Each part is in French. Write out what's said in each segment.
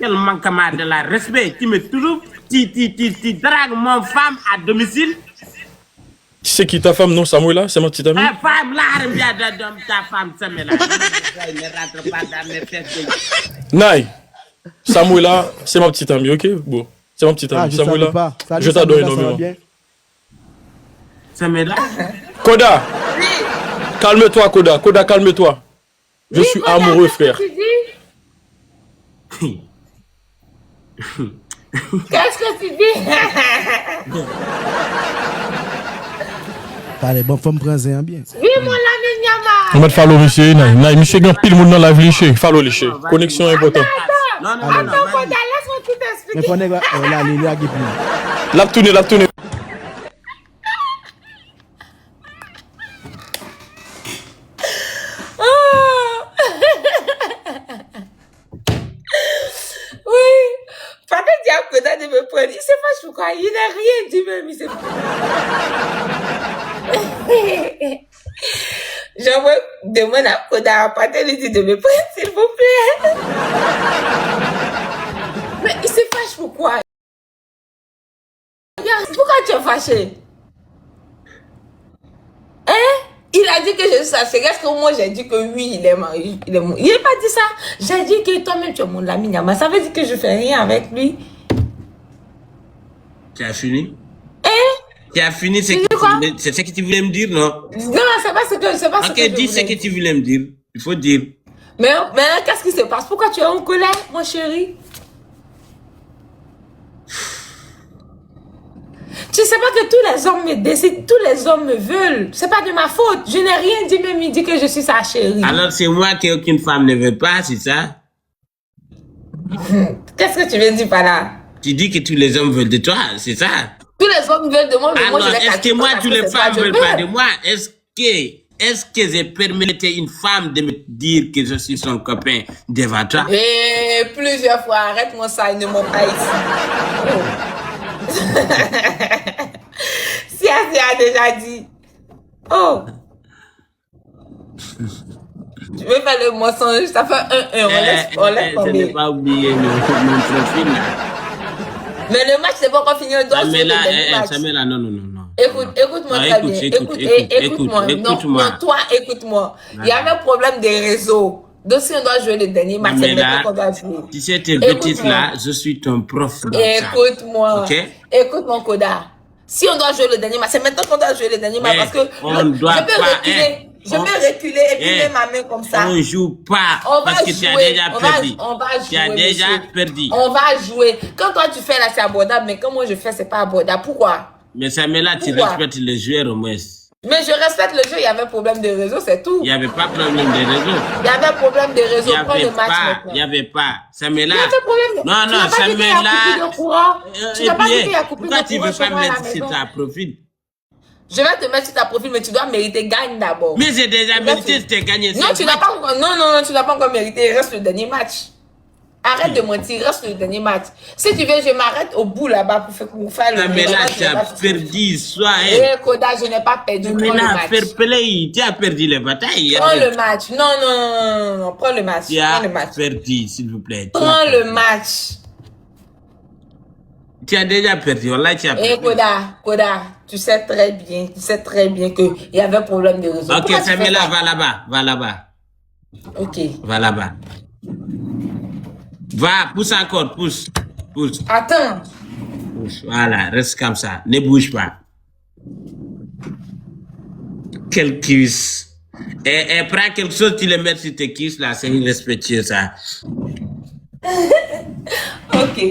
quel manquement de la respect. Tu me trouves, tu dragues mon femme à domicile. Tu sais qui ta femme, non, Samuela? C'est ma petite amie. Femme, là, ta femme, Samuela. Ne rentre pas dans mes fesses. Naï, Samuela, c'est ma petite amie, ok? Bon, c'est ma petite amie. je Samuela, savais pas. Salut, je t'adore Samuela, ça va énormément. bien? Samuela. Koda, calme-toi, Koda. Koda, calme-toi. Je suis amoureux, frère. Qu'est-ce que tu dis? Allez, bon, faut me prendre un bien. Oui, mon ami Nyama. On va te follow, monsieur. Naï, monsieur, il y a pile monde dans la vie, monsieur. Follow, monsieur. Connexion importante. Non, Attends, Koda, laisse-moi tout Mais expliquer. faut nègre, là, il a plus. La tournée, la tournée. Oui. Pendant que Dieu Koda de me prendre, il sait pas pourquoi. Il n'a rien dit même. Il sait pas. J'envoie demande à Koda, pendant lui dit de me prendre, s'il vous plaît. Mais il se fâche pourquoi? Pourquoi tu es fâché? Hein? Il a dit que je suis fâché. Est-ce que moi j'ai dit que oui, il est mort? Il n'a pas dit ça. J'ai dit que toi-même tu es mon ami Nyama. Ça veut dire que je fais rien avec lui. Tu as fini? Hein? Tu as fini, c'est ce que tu voulais me dire, non? Non, c'est pas ce que c'est pas ce que je Ok, dis ce voulais. que tu voulais me dire. Il faut dire. Mais qu'est-ce qui se passe? Pourquoi tu es en colère, mon chéri? Tu sais pas que tous les hommes me décident, tous les hommes me veulent. C'est pas de ma faute. Je n'ai rien dit, même il dit que je suis sa chérie. Alors c'est moi qu'aucune femme ne veut pas, c'est ça? Qu'est-ce que tu veux dire par là? Tu dis que tous les hommes veulent de toi, c'est ça? Tous les hommes veulent de moi, mais moi Alors, je vais est-ce que moi, parce tous les c'est femmes toi, veulent je pas veux. de moi? Est-ce que j'ai permis une femme de me dire que je suis son copain devant toi? Et plusieurs fois, arrête-moi ça, ils ne m'ont pas ici. Oh. Si Asi a déjà dit. Oh. Tu veux faire le mensonge, ça fait un, on laisse Je tomber. n'ai pas oublié mon profil là. Mais le match, c'est pas encore fini, on doit jouer le dernier match. Samela, non. Écoute-moi Non, très bien. Écoute-moi. écoute-moi. Non, toi, écoute-moi. Il y avait un problème des réseaux. Donc, si on doit jouer le dernier match, c'est maintenant qu'on doit jouer. Tu sais tes bêtises là, je suis ton prof. Écoute-moi. Ok? Écoute mon Koda. Si on doit jouer le dernier match, c'est maintenant qu'on doit jouer le dernier match. Eh, Parce que on doit je peux pas, reculer. Je peux reculer et puis mettre ma main comme ça. On joue pas On parce va que tu as jouer. déjà On perdu. va Tu as jouer, déjà monsieur. perdu. On va jouer. Quand toi tu fais là, c'est abordable. Mais quand moi je fais, c'est pas abordable. Pourquoi? Mais Samela, tu Pourquoi? respectes les joueurs au moins. Mais je respecte le jeu. Il y avait un problème de réseau, c'est tout. Il n'y avait pas de problème de réseau. Il y avait un problème de réseau. Il Prends n'y le avait match pas. maintenant. Il n'y avait pas. Samela. Il y avait un problème de... Non, Tu n'as pas dit qu'il y a coupure de courant. Tu n'as pas dit qu'il y a coupure pourquoi de tu courant veux pas chez me moi à la mettre sur maison. ta profil? Je vais te mettre sur ta profil, mais tu dois mériter. Gagne d'abord. Mais j'ai déjà mérité, je t'ai gagné. Non, tu n'as pas encore... Non, tu n'as pas encore mérité. Il reste le dernier match. Arrête de mentir, il reste le dernier match. Si tu veux, je m'arrête au bout là-bas pour faire le Samela, match. tu as perdu, sois. Eh, Koda, je n'ai pas perdu. Prends le Samela, match. fair play, tu as perdu les batailles. Prends le match. Non. Prends le match. Tu Prends as le match. perdu, s'il vous plaît. Prends le match. Tu as déjà perdu, voilà, tu as perdu. Eh, Koda, tu sais très bien qu'il y avait un problème de réseau. Ok, Pourquoi tu fais Samela, ça? va là-bas. Ok. Va là-bas. Va, pousse encore, pousse. Attends. Pousse, voilà, reste comme ça, ne bouge pas. Quelle cuisse. Et prends quelque chose, tu le mets sur tes cuisses là, c'est irrespectueux ça. Ok.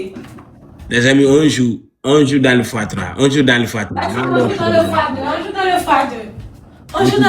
Les amis, on joue dans le x3. On joue dans le x3. On joue dans le x2.